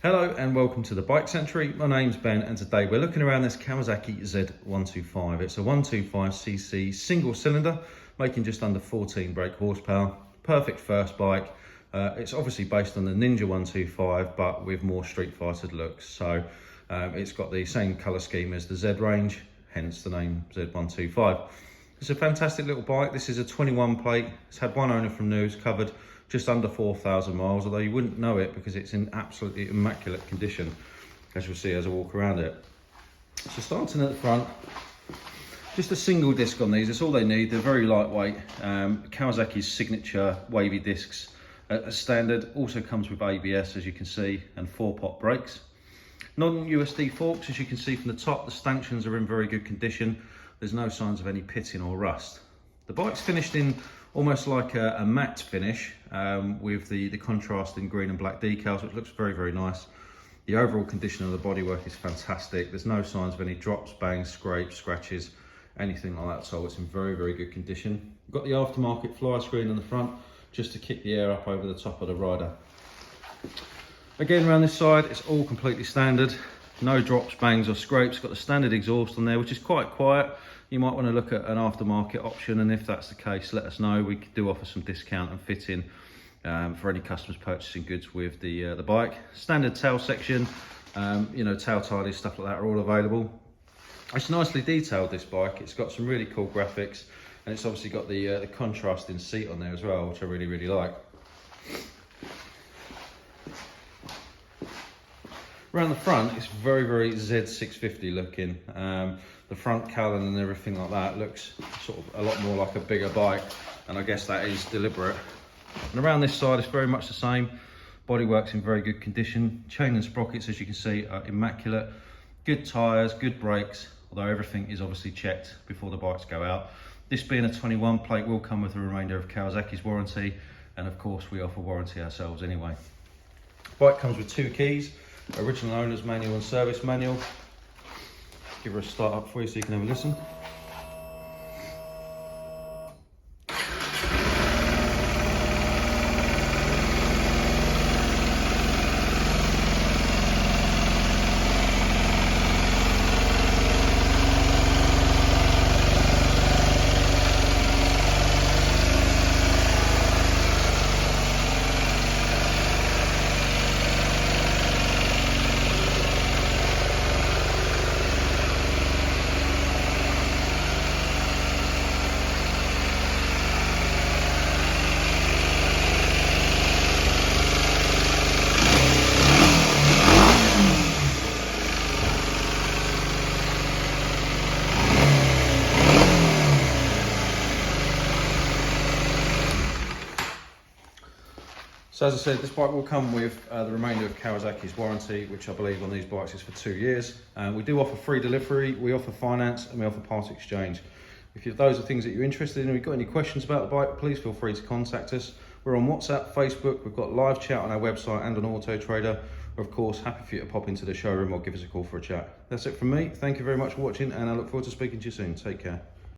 Hello and welcome to the Bike Century. My name's Ben and today we're looking around this Kawasaki Z125. It's a 125cc single cylinder making just under 14 brake horsepower. Perfect first bike. It's obviously based on the Ninja 125 but with more Street Fighter looks. So it's got the same colour scheme as the Z range, hence the name Z125. It's a fantastic little bike. This is a 21 plate. It's had one owner from new. It's covered just under 4,000 miles, although you wouldn't know it because it's in absolutely immaculate condition, as you'll see as I walk around it. So starting at the front, just a single disc on these. It's all they need. They're very lightweight. Kawasaki's signature wavy discs as standard. Also comes with ABS, as you can see, and 4-pot brakes. Non-USD forks, as you can see from the top. The stanchions are in very good condition. There's no signs of any pitting or rust. The bike's finished in almost like a matte finish with the contrast in green and black decals, which looks very, very nice. The overall condition of the bodywork is fantastic. There's no signs of any drops, bangs, scrapes, scratches, anything like that. So it's in very, very good condition. We've got the aftermarket fly screen on the front just to kick the air up over the top of the rider. Again, around this side, it's all completely standard. No drops, bangs or scrapes. Got the standard exhaust on there, which is quite quiet. You might want to look at an aftermarket option, and if that's the case, let us know. We do offer some discount and fitting for any customers purchasing goods with the bike. Standard tail section, tail tidies, stuff like that are all available. It's nicely detailed, this bike. It's got some really cool graphics, and it's obviously got the contrasting seat on there as well, which I really, really like. Around the front, it's very, very Z650 looking. The front cowling and everything like that looks sort of a lot more like a bigger bike, and I guess that is deliberate. And around this side, it's very much the same. Bodywork's in very good condition. Chain and sprockets, as you can see, are immaculate. Good tyres, good brakes, although everything is obviously checked before the bikes go out. This being a 21 plate will come with the remainder of Kawasaki's warranty, and of course we offer warranty ourselves anyway. Bike comes with 2 keys. Original owner's manual and service manual. Give her a start up for you so you can have a listen. So as I said, this bike will come with the remainder of Kawasaki's warranty, which I believe on these bikes is for 2 years. We do offer free delivery, we offer finance, and we offer part exchange. If those are things that you're interested in and you've got any questions about the bike, please feel free to contact us. We're on WhatsApp, Facebook, we've got live chat on our website and on Auto Trader. We're of course happy for you to pop into the showroom or give us a call for a chat. That's it from me. Thank you very much for watching, and I look forward to speaking to you soon. Take care.